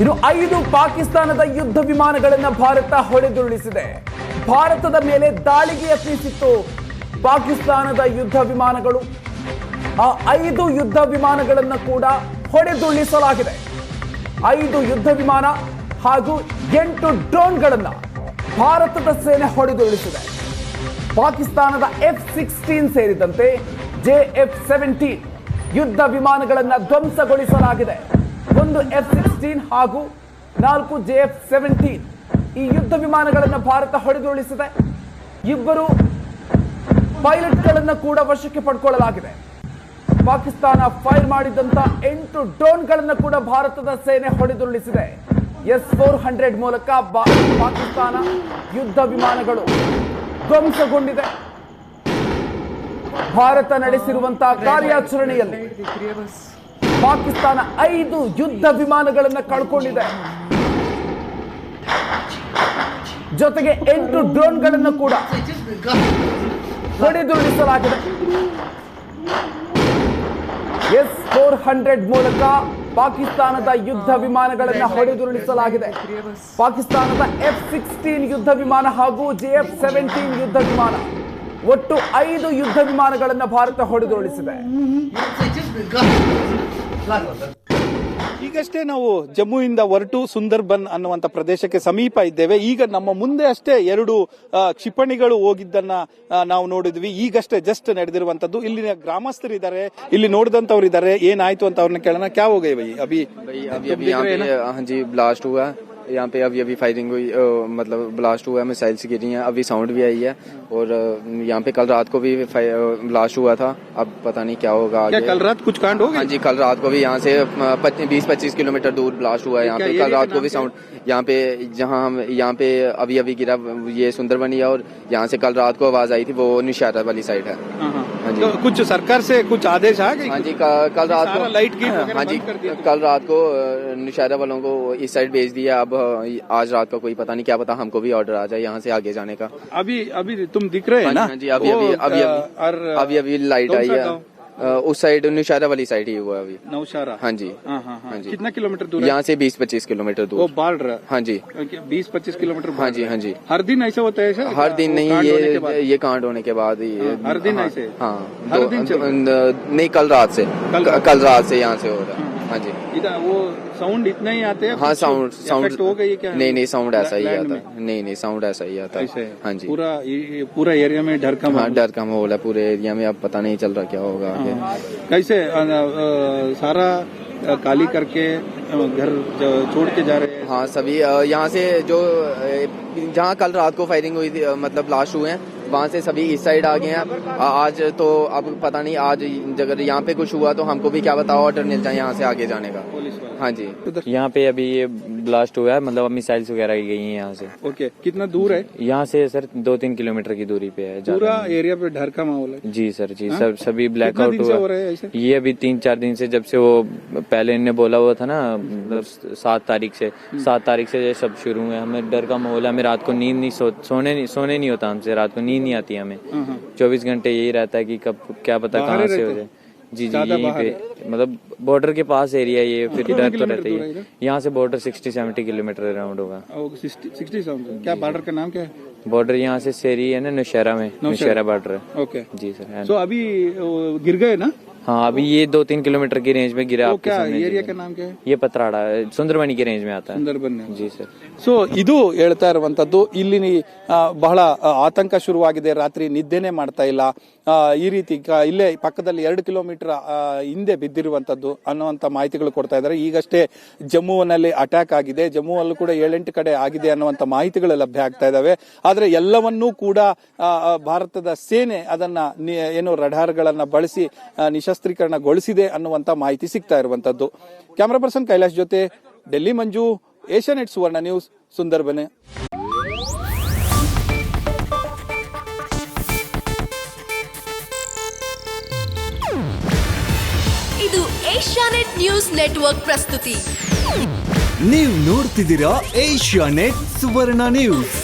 ಇನ್ನು 5 ಪಾಕಿಸ್ತಾನದ ಯುದ್ಧ ವಿಮಾನಗಳನ್ನು ಭಾರತ ಹೊಡೆದುರುಳಿಸಿದೆ. ಭಾರತದ ಮೇಲೆ ದಾಳಿಗೆ ಯತ್ನಿಸಿತ್ತು ಪಾಕಿಸ್ತಾನದ ಯುದ್ಧ ವಿಮಾನಗಳು. ಆ 5 ಯುದ್ಧ ವಿಮಾನಗಳನ್ನು ಕೂಡ ಹೊಡೆದುರುಳಿಸಲಾಗಿದೆ. 5 ಯುದ್ಧ ವಿಮಾನ ಹಾಗೂ 8 ಡ್ರೋನ್ಗಳನ್ನು ಭಾರತದ ಸೇನೆ ಹೊಡೆದುರುಳಿಸಿದೆ. ಪಾಕಿಸ್ತಾನದ F-16 ಸೇರಿದಂತೆ JF-17 ಯುದ್ಧ ವಿಮಾನಗಳನ್ನು ಧ್ವಂಸಗೊಳಿಸಲಾಗಿದೆ. ಒಂದು F-16 ಹಾಗೂ 4 JF-17 ಈ ಯುದ್ಧ ವಿಮಾನಗಳನ್ನು ಭಾರತ ಹೊಡೆದುರುಳಿಸಿದೆ. 2 ಪೈಲಟ್ಗಳನ್ನು ಕೂಡ ವಶಕ್ಕೆ ಪಡ್ಕೊಳ್ಳಲಾಗಿದೆ. ಪಾಕಿಸ್ತಾನ ಫೈರ್ ಮಾಡಿದಂತ 8 ಡ್ರೋನ್ಗಳನ್ನು ಕೂಡ ಭಾರತದ ಸೇನೆ ಹೊಡೆದುರುಳಿಸಿದೆ. S-400 ಮೂಲಕ ಪಾಕಿಸ್ತಾನ ಯುದ್ಧ ವಿಮಾನಗಳು ಧ್ವಂಸಗೊಂಡಿದೆ. ಭಾರತ ನಡೆಸಿರುವಂತಹ ಕಾರ್ಯಾಚರಣೆಯಲ್ಲಿ ಪಾಕಿಸ್ತಾನ 5 ಯುದ್ಧ ವಿಮಾನಗಳನ್ನು ಕಳ್ಕೊಂಡಿದೆ. ಜೊತೆಗೆ 8 ಡ್ರೋನ್ಗಳನ್ನು ಕೂಡ ಹೊಡೆದುರುಳಿಸಲಾಗಿದೆ. S-400 ಮೂಲಕ ಪಾಕಿಸ್ತಾನದ ಯುದ್ಧ ವಿಮಾನಗಳನ್ನು ಹೊಡೆದುರುಳಿಸಲಾಗಿದೆ. ಪಾಕಿಸ್ತಾನದ F-16 ಯುದ್ಧ ವಿಮಾನ ಹಾಗೂ JF-17 ಯುದ್ಧ ವಿಮಾನ ಒಟ್ಟು 5 ಯುದ್ಧ ವಿಮಾನಗಳನ್ನು ಭಾರತ ಹೊಡೆದುರುಳಿಸಿದೆ. ಈಗಷ್ಟೇ ನಾವು ಜಮ್ಮುವಿಂದ ಹೊರಟು ಸುಂದರ್ಬನ್ ಅನ್ನುವಂತ ಪ್ರದೇಶಕ್ಕೆ ಸಮೀಪ ಇದ್ದೇವೆ. ಈಗ ನಮ್ಮ ಮುಂದೆ ಅಷ್ಟೇ 2 ಕ್ಷಿಪಣಿಗಳು ಹೋಗಿದ್ದನ್ನ ನಾವು ನೋಡಿದ್ವಿ. ಈಗಷ್ಟೇ ಜಸ್ಟ್ ನಡೆದಿರುವಂತದ್ದು. ಇಲ್ಲಿನ ಗ್ರಾಮಸ್ಥರಿದ್ದಾರೆ, ಇಲ್ಲಿ ನೋಡಿದಂತವ್ರು ಇದ್ದಾರೆ. ಏನಾಯ್ತು ಅಂತ ಅವ್ರನ್ನ ಕೇಳೋಣ. ಕ್ಯಾ ಹೋಗೈ ಭೈ? ಅಭಿ जी ब्लास्ट हुआ यहाँ पे. अभी फायरिंग हुई, मतलब ब्लास्ट हुआ है, मिसाइल्स गिरी हैं, अभी साउंड भी आई है. और यहाँ पे कल रात को भी ब्लास्ट हुआ था. अब पता नहीं क्या होगा आगे. क्या कल रात कुछ कांड हो गया? हाँ जी, कल रात को भी यहाँ से 20-25 किलोमीटर दूर ब्लास्ट हुआ है. यहाँ पे कल रात को भी साउंड, यहाँ पे जहाँ हम यहाँ पे अभी गिरा ये सुंदरबनी है. और यहाँ से कल रात को आवाज आई थी, वो निशारा वाली साइड है. हाँ जी, तो कुछ सरकार से कुछ आदेश आ गए? हाँ जी, कल रात को लाइट की हाँ जी, कल रात को निशारा वालों को इस साइड भेज दिया. अब आज रात का कोई पता नहीं, क्या पता हमको भी ऑर्डर आ जाए यहाँ से आगे जाने का. अभी तुम दिख रहे हैं ना? हाँ जी, अभी लाइट आई है. उस साइड निशारा वाली साइड ही हुआ अभी. नौशारा? हाँ जी. हाँ जी. कितना किलोमीटर दूर? यहाँ से 20-25 किलोमीटर दूर. वो बॉर्डर? हाँ जी, 20-25 किलोमीटर. हाँ जी, हाँ जी. हर दिन ऐसा होता है सर? हर दिन नहीं, ये कांड होने के बाद हर दिन ऐसे? हाँ, हर दिन नहीं, कल रात से यहाँ से हो रहा है. हाँ जी. इधर वो साउंड इतना ही आते हैं? हाँ, साउंड हो गई क्या? नहीं, साउंड ऐसा ही आता है. नहीं, साउंड ऐसा ही आता है. हाँ जी. पूरा एरिया में डर का माहौल? हाँ, डर का माहौल है पूरे एरिया में. अब पता नहीं चल रहा क्या होगा आगे. कैसे सारा खाली करके घर छोड़ के जा रहे हैं? हाँ, सभी यहाँ से जो जहाँ कल रात को फायरिंग हुई थी, मतलब ब्लास्ट हुए हैं, वहाँ से सभी इस साइड आ गए हैं. आज तो अब पता नहीं, आज अगर यहाँ पे कुछ हुआ तो हमको भी क्या बताओ, ऑर्डर मिल जाए यहाँ से आगे जाने का. हाँ जी. यहाँ पे अभी ये ब्लास्ट हुआ है, मतलब मिसाइल्स वगैरह गई हैं यहाँ से. ओके, कितना दूर है यहाँ से? सर 2-3 किलोमीटर की दूरी पे है. पूरा एरिया पे डर का माहौल है? जी सर, जी. सभी ब्लैकआउट हुआ है ऐसे? ये अभी 3-4 दिन से, जब से वो पहले इन्होंने बोला हुआ था ना, 7 तारीख से ये सब शुरू हुए. हमें डर का माहौल है. हमें रात को नींद नहीं, सोने नहीं होता हमसे. रात को नींद नहीं आती हमें. 24 घंटे यही रहता है कि कब क्या पता कहाँ से हो जाए. जी, यहीं पे मतलब बॉर्डर के पास एरिया ये. फिर डर तो रहता ही है. यहाँ से बॉर्डर 60-70 किलोमीटर अराउंड होगा. 60-70. क्या बॉर्डर का नाम क्या है? बॉर्डर यहाँ से सेरी है ना, नौशहरा में. नौशहरा बॉर्डर है. ओके जी सर. तो अभी गिर गए ना? हाँ, अभी ये 2-3 किलोमीटर की रेंज में गिरा. क्या एरिया का नाम क्या है? ये पतराड़ा सुंदरबनी की रेंज में आता है. सुंदरबन. जी सर. ಸೊ ಇದು ಹೇಳ್ತಾ ಇರುವಂತದ್ದು. ಇಲ್ಲಿ ಬಹಳ ಆತಂಕ ಶುರುವಾಗಿದೆ. ರಾತ್ರಿ ನಿದ್ದೆನೆ ಮಾಡ್ತಾ ಇಲ್ಲ. ಈ ರೀತಿ ಇಲ್ಲೇ ಪಕ್ಕದಲ್ಲಿ 2 ಕಿಲೋಮೀಟರ್ ಹಿಂದೆ ಬಿದ್ದಿರುವಂತದ್ದು ಅನ್ನುವಂತ ಮಾಹಿತಿಗಳು ಕೊಡ್ತಾ ಇದ್ದಾರೆ. ಈಗಷ್ಟೇ ಜಮ್ಮುವಿನಲ್ಲಿ ಅಟ್ಯಾಕ್ ಆಗಿದೆ, ಜಮ್ಮುವಲ್ಲೂ ಕೂಡ 7-8 ಕಡೆ ಆಗಿದೆ ಅನ್ನುವಂತ ಮಾಹಿತಿಗಳು ಲಭ್ಯ ಆಗ್ತಾ ಇದಾವೆ. ಆದ್ರೆ ಎಲ್ಲವನ್ನೂ ಕೂಡ ಭಾರತದ ಸೇನೆ ಅದನ್ನ ಏನು ರಡಾರ್ಗಳನ್ನ ಬಳಸಿ ನಿಶಸ್ತ್ರೀಕರಣಗೊಳಿಸಿದೆ ಅನ್ನುವಂತ ಮಾಹಿತಿ ಸಿಗ್ತಾ ಇರುವಂತದ್ದು. ಕ್ಯಾಮರಾ ಪರ್ಸನ್ ಕೈಲಾಶ್ ಜೊತೆ ಡೆಲ್ಲಿ ಮಂಜು, ಏಷ್ಯಾನೆಟ್ ಸುವರ್ಣ ನ್ಯೂಸ್, ಸುಂದರ್ಬನ್. ಇದು ಏಷ್ಯಾನೆಟ್ ನ್ಯೂಸ್ ನೆಟ್ವರ್ಕ್ ಪ್ರಸ್ತುತಿ. ನೀವು ನೋಡ್ತಿದ್ದೀರಾ ಏಷ್ಯಾನೆಟ್ ಸುವರ್ಣ ನ್ಯೂಸ್.